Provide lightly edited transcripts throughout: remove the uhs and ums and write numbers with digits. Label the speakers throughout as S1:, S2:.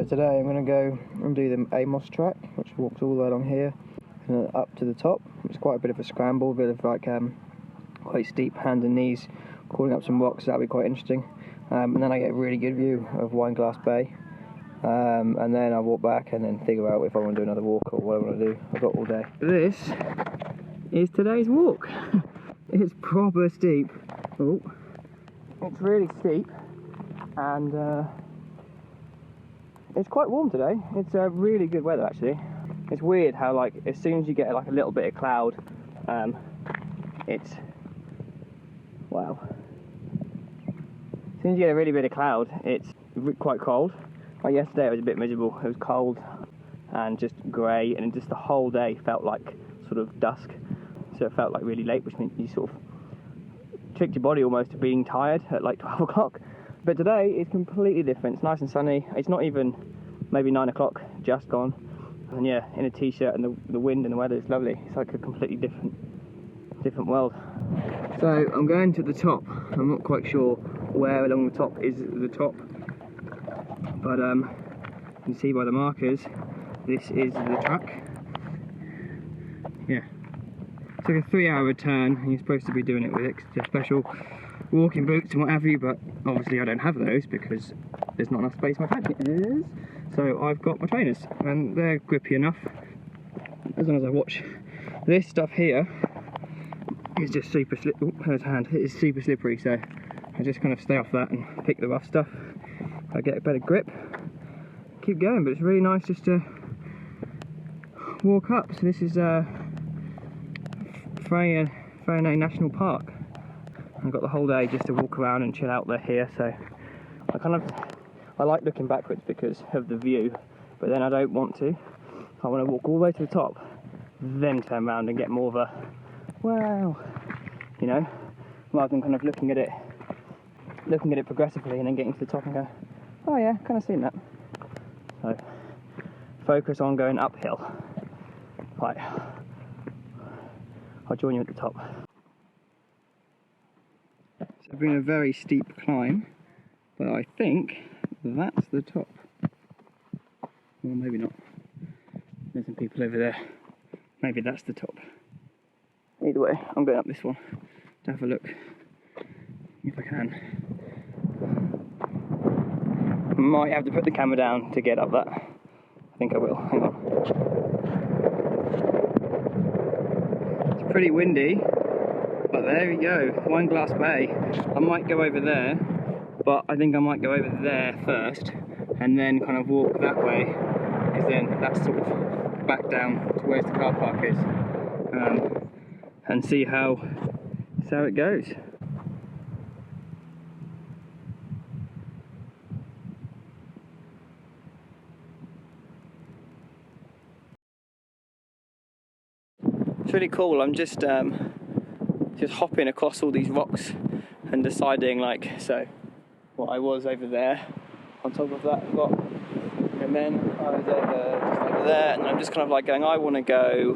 S1: today I'm going to go and do the Amos track, which walks all the way along here and up to the top. It's quite a bit of a scramble, a bit of like quite steep hands and knees, crawling up some rocks. That'll be quite interesting. And then I get a really good view of Wineglass Bay. And then I walk back and then figure out if I want to do another walk or what I want to do. I've got all day. This is today's walk. It's proper steep. Oh, it's really steep, and it's quite warm today. It's really good weather actually. It's weird how like as soon as you get like a little bit of cloud, it's wow. As soon as you get a really bit of cloud, it's quite cold. Like yesterday it was a bit miserable. It was cold and just grey, and just the whole day felt like sort of dusk. So it felt like really late, which means you sort of tricked your body almost to being tired at like 12 o'clock. But today it's completely different. It's nice and sunny. It's not even maybe 9 o'clock, just gone. And yeah, in a t-shirt, and the wind and the weather is lovely. It's like a completely different world. So I'm going to the top. I'm not quite sure where along the top is the top. But you can see by the markers, this is the track. Yeah. It's like a 3-hour return, and you're supposed to be doing it with extra special walking boots and what have you, but obviously I don't have those because there's not enough space in my bag. So I've got my trainers, and they're grippy enough. As long as I watch this stuff here, it's just super slippery. Oh, there's a hand. It is super slippery, so I just kind of stay off that and pick the rough stuff. I get a better grip, keep going. But it's really nice just to walk up. So this is Freyja National Park. I've got the whole day just to walk around and chill out there here. So I like looking backwards because of the view, but then I don't want to. I want to walk all the way to the top, then turn around and get more of a wow, you know, rather than kind of looking at it progressively and then getting to the top and go, oh yeah, kind of seen that. So focus on going uphill. Right, I'll join you at the top. So it's been a very steep climb, but I think that's the top. Well, maybe not. There's some people over there. Maybe that's the top. Either way, I'm going up this one to have a look if I can. Might have to put the camera down to get up that. I think I will. Hang on. It's pretty windy, but there we go. Wineglass Bay. I might go over there, but I think I might go over there first and then kind of walk that way, because then that's sort of back down to where the car park is, and see how it goes. It's really cool. I'm just hopping across all these rocks and deciding, like, so well, I was over there on top of that rock, and then I was over there, and I'm just kind of like going, I want to go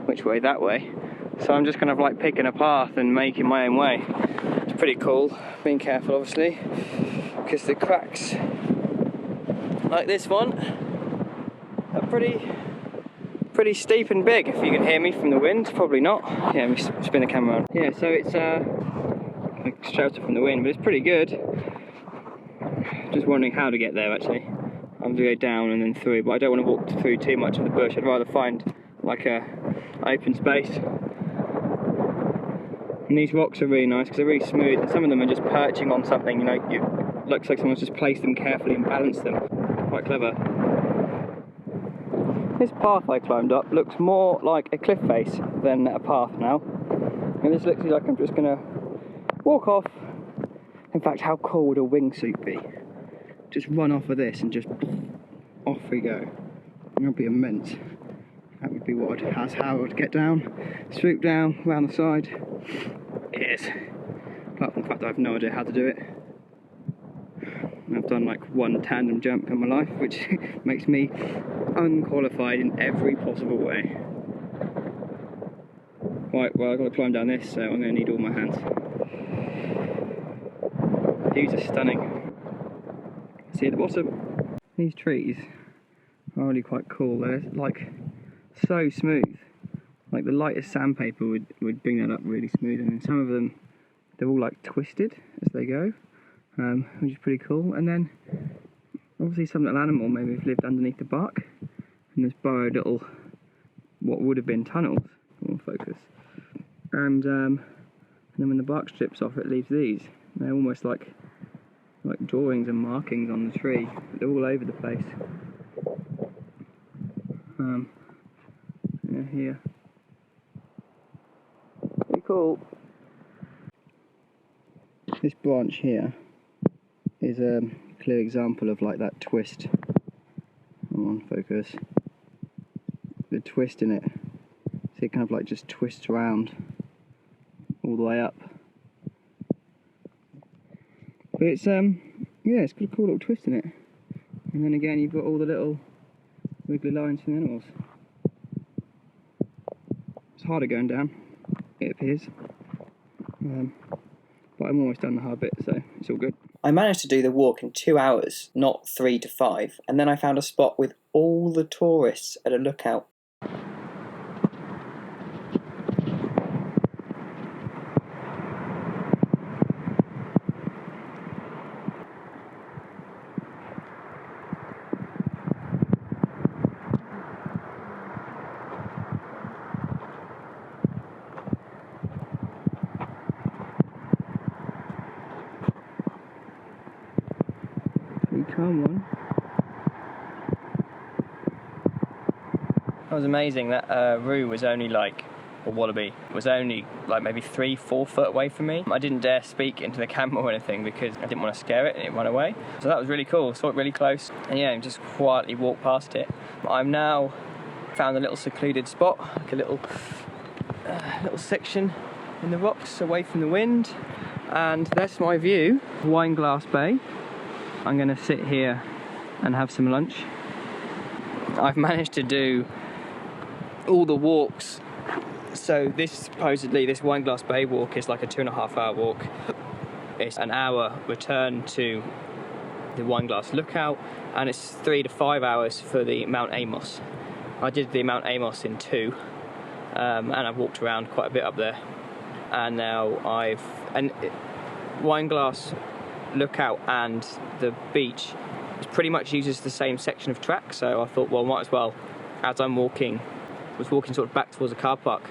S1: which way? That way. So I'm just kind of like picking a path and making my own way. It's pretty cool. Being careful, obviously, because the cracks like this one are pretty steep and big. If you can hear me from the wind, probably not. Yeah, let me spin the camera on. Yeah, so it's like shelter from the wind, but it's pretty good. Just wondering how to get there actually. I'm going to go down and then through, but I don't want to walk through too much of the bush. I'd rather find like a open space. And these rocks are really nice because they're really smooth, and some of them are just perching on something, you know, it looks like someone's just placed them carefully and balanced them. Quite clever. This path I climbed up looks more like a cliff face than a path now. And this looks like I'm just going to walk off. In fact, how cool would a wingsuit be? Just run off of this and just off we go. That would be immense. That would be that's how I would get down, swoop down, round the side. Yes. Apart from the fact that I have no idea how to do it. I've done like one tandem jump in my life, which makes me unqualified in every possible way. Right, well I've got to climb down this, so I'm going to need all my hands. Views are stunning. See at the bottom, these trees are really quite cool. They're like so smooth. Like the lightest sandpaper would bring that up really smooth, and then some of them, they're all like twisted as they go, which is pretty cool. And then obviously some little animal maybe have lived underneath the bark and has burrowed little, what would have been tunnels, on focus. And then when the bark strips off, it leaves these. They're almost like drawings and markings on the tree. They're all over the place. Yeah, here. Pretty cool. This branch here is a clear example of like that twist. Come on, focus. The twist in it. See, it kind of like just twists around all the way up. But it's yeah, it's got a cool little twist in it. And then again, you've got all the little wiggly lines from the animals. It's harder going down, it appears. But I'm almost done the hard bit, so it's all good. I managed to do the walk in 2 hours, not 3 to 5, and then I found a spot with all the tourists at a lookout. Calm one. That was amazing. That roo was only like, or wallaby, was only like maybe 3-4 foot away from me. I didn't dare speak into the camera or anything because I didn't want to scare it and it ran away. So that was really cool. Saw it really close and yeah, just quietly walked past it. I'm now found a little secluded spot, like a little section in the rocks away from the wind, and that's my view, Wineglass Bay. I'm going to sit here and have some lunch. I've managed to do all the walks. So this supposedly, this Wineglass Bay walk is like a 2.5 hour walk. It's an hour return to the Wineglass Lookout, and it's 3 to 5 hours for the Mount Amos. I did the Mount Amos in 2, and I've walked around quite a bit up there. And now Wineglass Lookout and the beach pretty much uses the same section of track, so I thought, well, might as well, as I'm walking, sort of back towards the car park,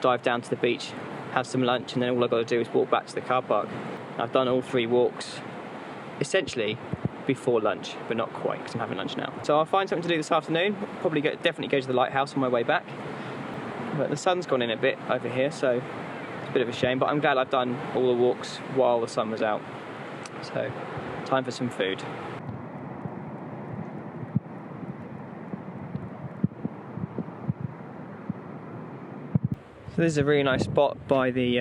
S1: dive down to the beach, have some lunch, and then all I've got to do is walk back to the car park. I've done all 3 walks essentially before lunch, but not quite because I'm having lunch now. So I'll find something to do this afternoon. Probably definitely go to the lighthouse on my way back, but the sun's gone in a bit over here, so it's a bit of a shame, but I'm glad I've done all the walks while the sun was out. So, time for some food. So this is a really nice spot by the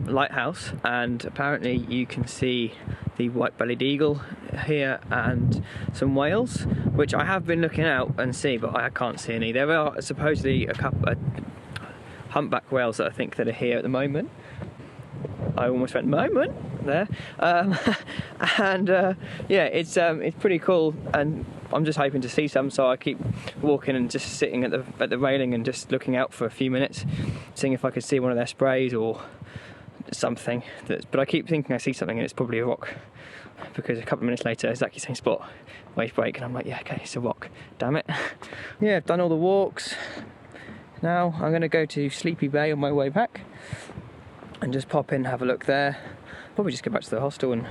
S1: lighthouse, and apparently you can see the white-bellied eagle here and some whales, which I have been looking out and see, but I can't see any. There are supposedly a couple of humpback whales that I think that are here at the moment. I almost went moment there, and yeah, it's pretty cool, and I'm just hoping to see some. So I keep walking and just sitting at the railing and just looking out for a few minutes, seeing if I could see one of their sprays or something. But I keep thinking I see something, and it's probably a rock, because a couple of minutes later, exactly the same spot, wave break, and I'm like, yeah, okay, it's a rock. Damn it. Yeah, I've done all the walks. Now I'm going to go to Sleepy Bay on my way back, and just pop in, have a look there. Probably just go back to the hostel and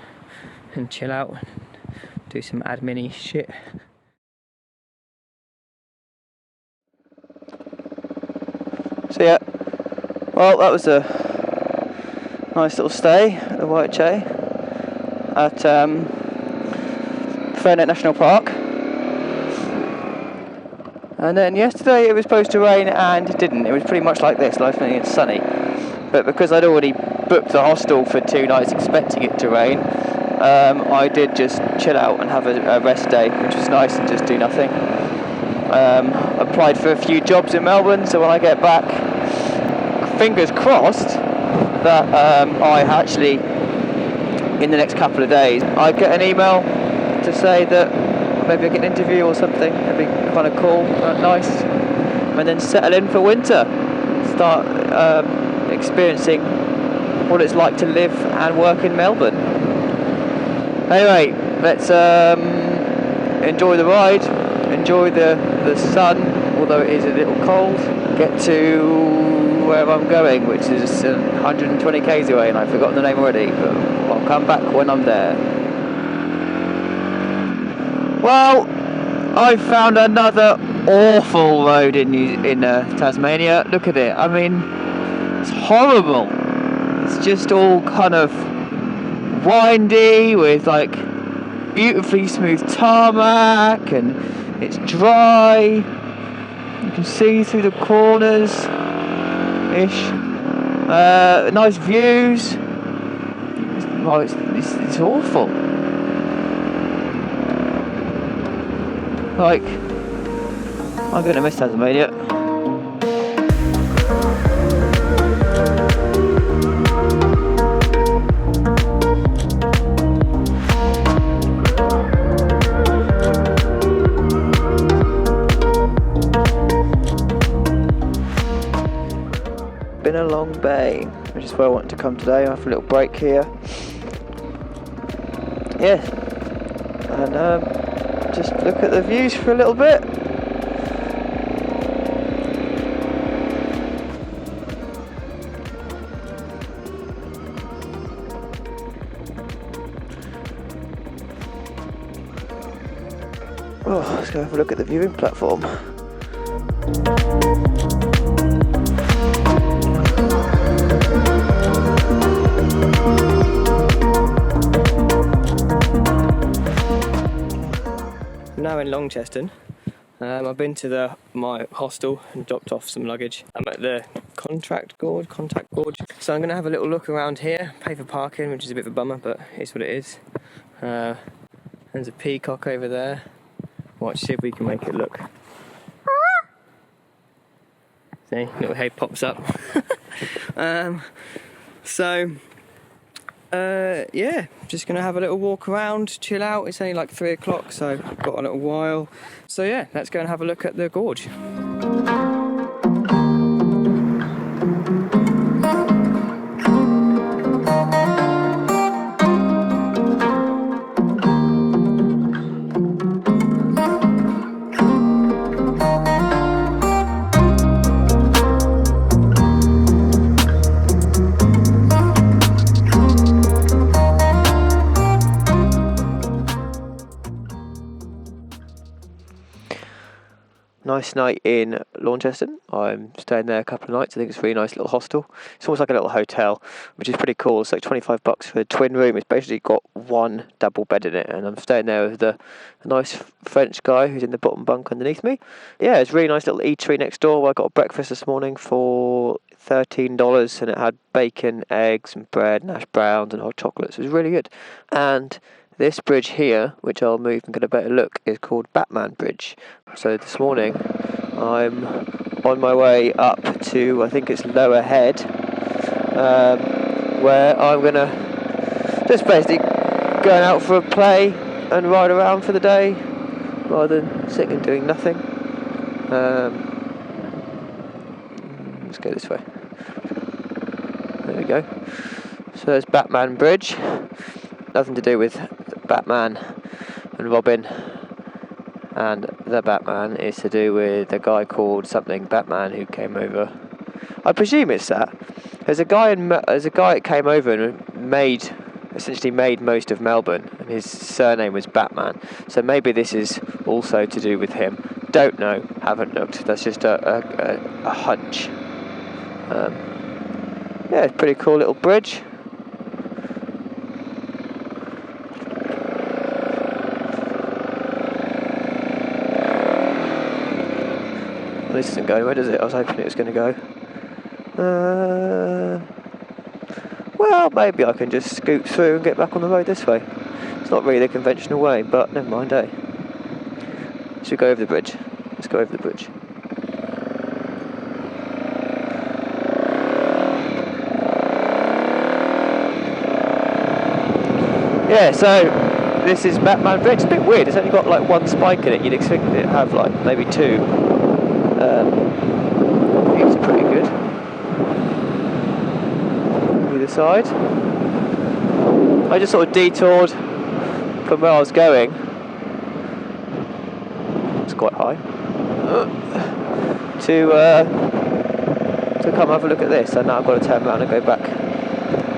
S1: chill out and do some admin-y shit. So yeah, well, that was a nice little stay at the White Che at Fernette National Park. And then yesterday it was supposed to rain and it didn't. It was pretty much like this, nice and sunny. But because I'd already booked the hostel for 2 nights expecting it to rain, I did just chill out and have a rest day, which was nice, and just do nothing. Applied for a few jobs in Melbourne, so when I get back, fingers crossed that I actually, in the next couple of days, I get an email to say that maybe I get an interview or something. That'd be kind of cool, nice. And then settle in for winter. Start experiencing what it's like to live and work in Melbourne. Anyway, let's enjoy the ride, enjoy the sun, although it is a little cold. Get to where I'm going, which is 120 k's away, and I've forgotten the name already, but I'll come back when I'm there. Well, I found another awful road in Tasmania. Look at it. I mean, it's horrible. It's just all kind of windy with like beautifully smooth tarmac, and it's dry. You can see through the corners ish. Nice views. It's awful. Like, I'm going to miss Tasmania. Been a long bay, which is where I wanted to come today. I have a little break here. Yeah, and just look at the views for a little bit. Oh, let's go have a look at the viewing platform. Now in Launceston. I've been to my hostel and dropped off some luggage. I'm at the contact gorge. So I'm going to have a little look around here, pay for parking, which is a bit of a bummer, but it's what it is. There's a peacock over there. Watch, see if we can make it look. See, little head pops up. Yeah, just gonna have a little walk around, chill out. It's only like 3 o'clock, so I've got a little while. So yeah, let's go and have a look at the gorge. Nice night in Launceston. I'm staying there a couple of nights. I think it's a really nice little hostel. It's almost like a little hotel, which is pretty cool. It's like $25 for a twin room. It's basically got one double bed in it, and I'm staying there with a nice French guy who's in the bottom bunk underneath me. Yeah, it's a really nice little eatery next door. I got a breakfast this morning for $13, and it had bacon, eggs, and bread, and hash browns, and hot chocolates. It was really good. And this bridge here, which I'll move and get a better look, is called Batman Bridge. So this morning I'm on my way up to, I think it's Lower Head, where I'm going to just basically going out for a play and ride around for the day rather than sitting and doing nothing. Let's go this way. There we go. So there's Batman Bridge. Nothing to do with Batman and Robin, and the Batman is to do with a guy called something Batman who came over. I presume it's that. There's a guy that came over and essentially made most of Melbourne, and his surname was Batman. So maybe this is also to do with him. Don't know. Haven't looked. That's just a hunch. Yeah, it's a pretty cool little bridge. This isn't going anywhere, does it? I was hoping it was going to go. Well, maybe I can just scoot through and get back on the road this way. It's not really the conventional way, but never mind, eh? Should we go over the bridge? Let's go over the bridge. Yeah, so this is Batman Bridge. It's a bit weird. It's only got like one spike in it. You'd expect it to have like maybe two. It's pretty good. Either side. I just sort of detoured from where I was going. It's quite high. To come have a look at this, and now I've got to turn around and go back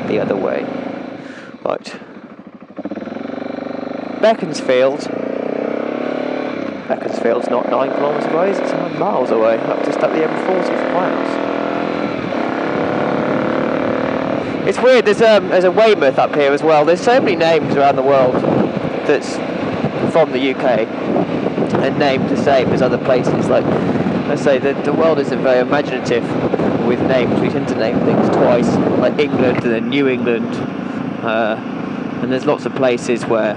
S1: the other way. Right. Beaconsfield's not 9 kilometres away, it's 9 miles away, just up the M40 from my house. It's weird, there's a Weymouth up here as well. There's so many names around the world that's from the UK and named the same as other places. Like, I say, the world isn't very imaginative with names. We tend to name things twice, like England and then New England. And there's lots of places where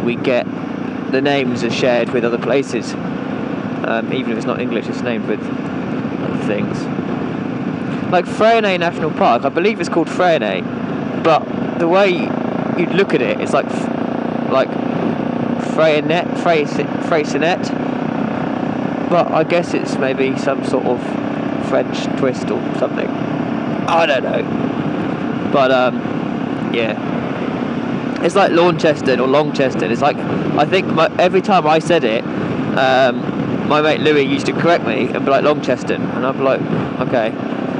S1: we get the names are shared with other places. Even if it's not English, it's named with other things. Like Freycinet National Park, I believe it's called Freycinet, but the way you'd look at it, it's like Freycinet, but I guess it's maybe some sort of French twist or something. I don't know. But yeah. It's like Launceston or Longcheston. It's like, I think every time I said it, my mate Louis used to correct me and be like Longcheston, and I'd be like, okay.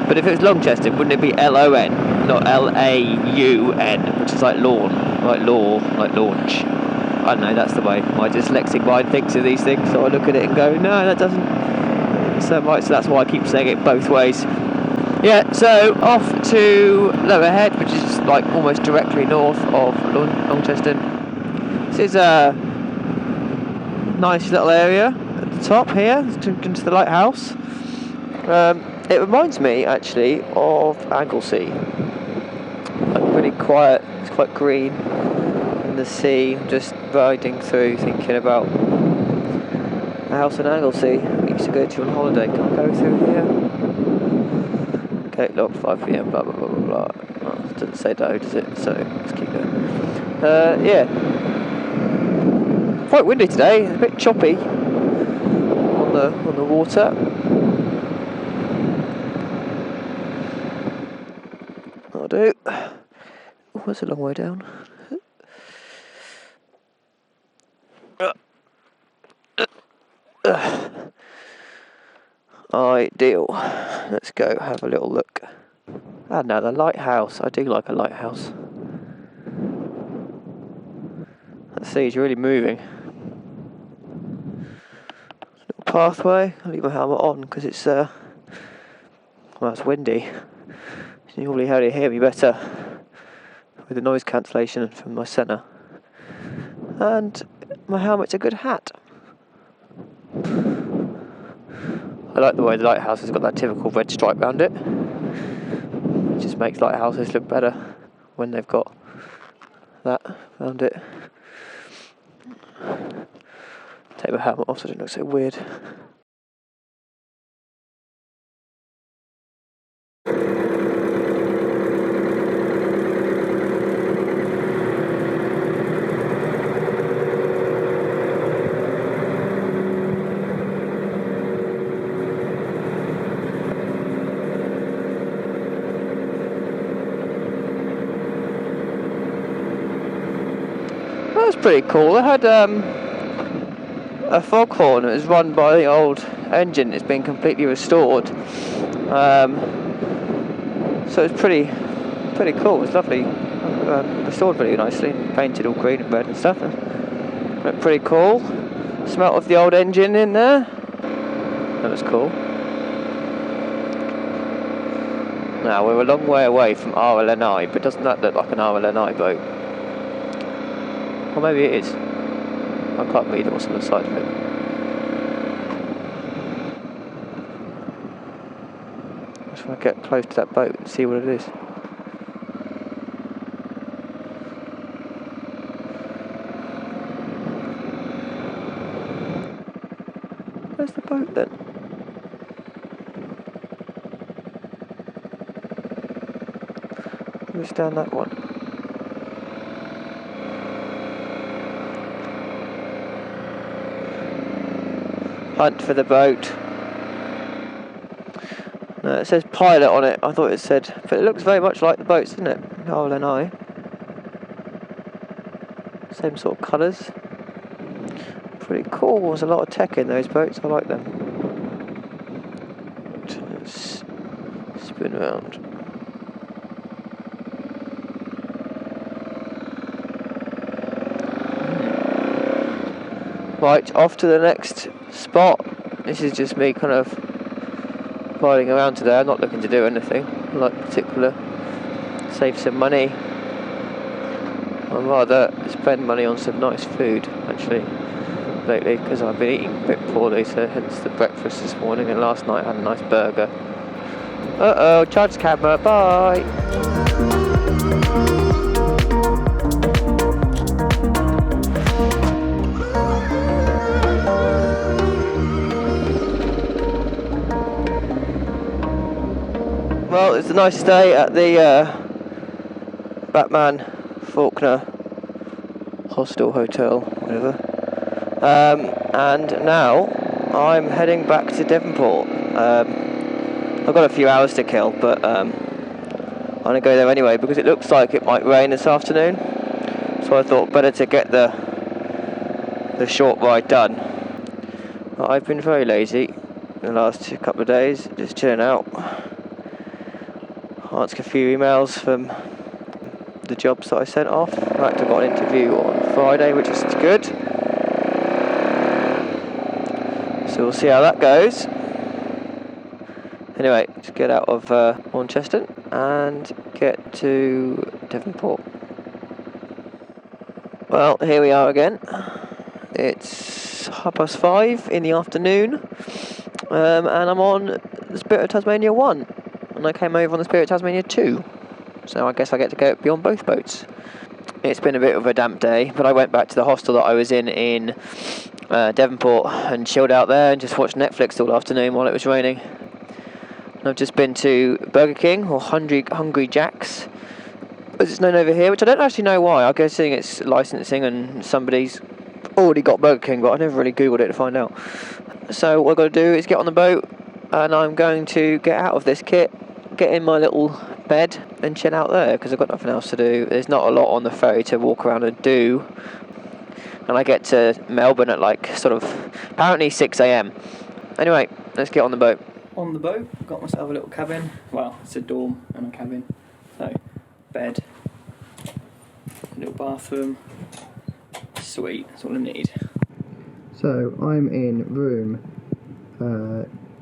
S1: But if it was Longcheston, wouldn't it be L-O-N, not L-A-U-N, which is like lawn, like law, like launch. I don't know, that's the way my dyslexic mind thinks of these things, so I look at it and go, no, that doesn't. So that's why I keep saying it both ways. Yeah, so off to Lowerhead, which is like almost directly north of Longcheston. This is a nice little area at the top here, into the lighthouse. It reminds me actually of Anglesey. Like pretty quiet, it's quite green, and the sea. I'm just riding through, thinking about a house in Anglesey we used to go to on holiday. Can I go through here? Okay, locked 5 PM, blah blah blah blah blah. Oh, it doesn't say no, does it? So let's keep going. Yeah. Quite windy today, a bit choppy on the water. That'll do. Oh, that's a long way down. Ideal. Let's go have a little look. Ah, now the lighthouse. I do like a lighthouse. That sea's really moving. Little pathway. I'll leave my helmet on because it's well, it's windy. You probably hear me better with the noise cancellation from my centre. And my helmet's a good hat. I like the way the lighthouse has got that typical red stripe around it. It just makes lighthouses look better when they've got that around it. Take my helmet off so it doesn't look so weird. That was pretty cool. They had a foghorn. It was run by the old engine. It's been completely restored. So it's pretty cool. It's lovely. Restored really nicely, painted all green and red and stuff. But pretty cool. Smelt of the old engine in there. That was cool. Now we're a long way away from RLNI, but doesn't that look like an RLNI boat? Or maybe it is. I can't read what's on the side of it. I just want to get close to that boat and see what it is. Where's the boat then? It's down that one. hunt for the boat. No, it says pilot on it. I thought it said, but it looks very much like the boats, doesn't it? Carl and I. Same sort of colours. Pretty cool. There's a lot of tech in those boats. I like them. Just spin around. Right, off to the next spot. This is just me kind of riding around today. I'm not looking to do anything like particular. Save some money. I'd rather spend money on some nice food actually lately, because I've been eating a bit poorly, so hence the breakfast this morning, and last night I had a nice burger. Uh-oh, charge camera, bye! Well, it's a nice day at the Batman Faulkner Hostel Hotel, whatever. And now I'm heading back to Devonport. I've got a few hours to kill, but I'm going to go there anyway because it looks like it might rain this afternoon. So I thought better to get the short ride done. But I've been very lazy the last couple of days, just chilling out. Answered a few emails from the jobs that I sent off. In fact, I got an interview on Friday, which is good. So we'll see how that goes. Anyway, just get out of Launceston and get to Devonport. Well, here we are again. It's 5:30 in the afternoon, and I'm on the Spirit of Tasmania 1, and I came over on the Spirit of Tasmania 2. So I guess I get to go be on both boats. It's been a bit of a damp day, but I went back to the hostel that I was in Devonport and chilled out there and just watched Netflix all afternoon while it was raining. And I've just been to Burger King, or Hungry Jack's, as it's known over here, which I don't actually know why. I'm guessing it's licensing and somebody's already got Burger King, but I never really googled it to find out. So what I've got to do is get on the boat, and I'm going to get out of this kit, get in my little bed and chill out there because I've got nothing else to do. There's not a lot on the ferry to walk around and do, and I get to Melbourne at like sort of apparently 6 a.m. Anyway, let's get on the boat. On the boat, got myself a little cabin. Well, it's a dorm and a cabin. So, bed, little bathroom. Sweet, that's all I need. So I'm in room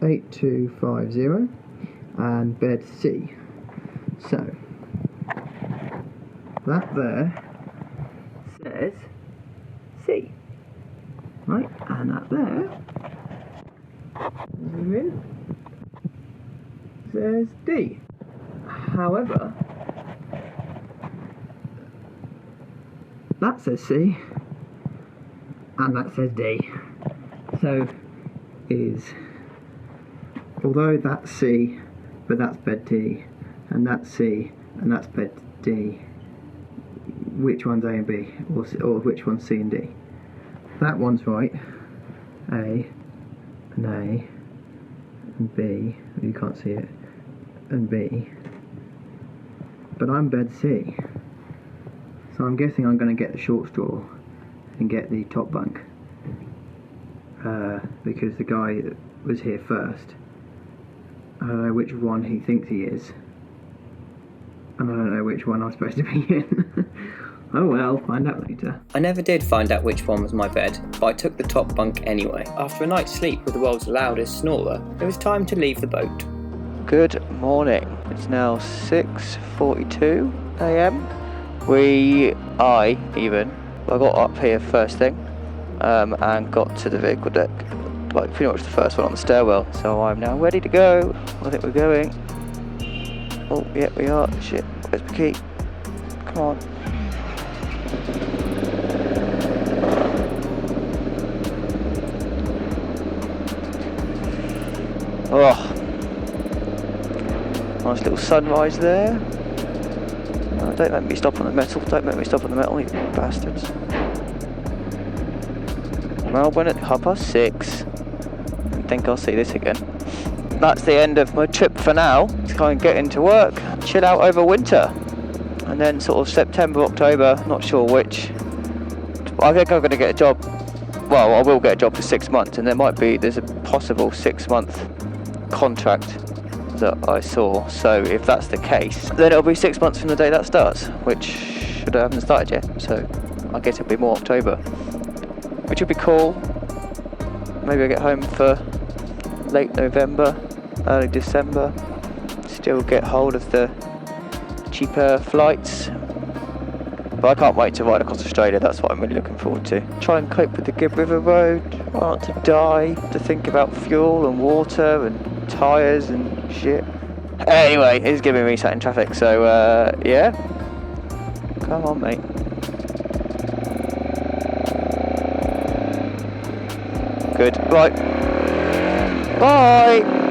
S1: 8250 and bed C. So that there says C, right? And that there, zoom in, says D. However, that says C and that says D. So although that's C, but that's bed D, and that's C, and that's bed D, which one's A and B, or which one's C and D? That one's right, A, and A, and B, you can't see it, and B, but I'm bed C, so I'm guessing I'm going to get the short straw and get the top bunk, because the guy that was here first, I don't know which one he thinks he is, and I don't know which one I'm supposed to be in. Oh well, find out later. I never did find out which one was my bed, but I took the top bunk anyway. After a night's sleep with the world's loudest snorer, it was time to leave the boat. Good morning. It's now 6:42 a.m. I got up here first thing, and got to the vehicle deck, like pretty much the first one on the stairwell, so I'm now ready to go. I think we're going. Oh, yeah, we are. Shit, where's my key? Come on. Oh, nice little sunrise there. Don't make me stop on the metal. Don't make me stop on the metal, you bastards. Melbourne at 6:30. don't think I'll see this again. That's the end of my trip for now. To kind of get into work, chill out over winter, and then sort of September, October, not sure which. I think I'm going to get a job. Well, I will get a job for 6 months, and there's a possible 6-month contract that I saw. So if that's the case, then it'll be 6 months from the day that starts, which I haven't started yet. So I guess it'll be more October, which would be cool. Maybe I'll get home for late November, early December. Still get hold of the cheaper flights. But I can't wait to ride across Australia, that's what I'm really looking forward to. Try and cope with the Gibb River Road, try not to die, to think about fuel and water and tyres and shit. Anyway, it's giving me sat in traffic, so yeah. Come on, mate. Good, right. Bye!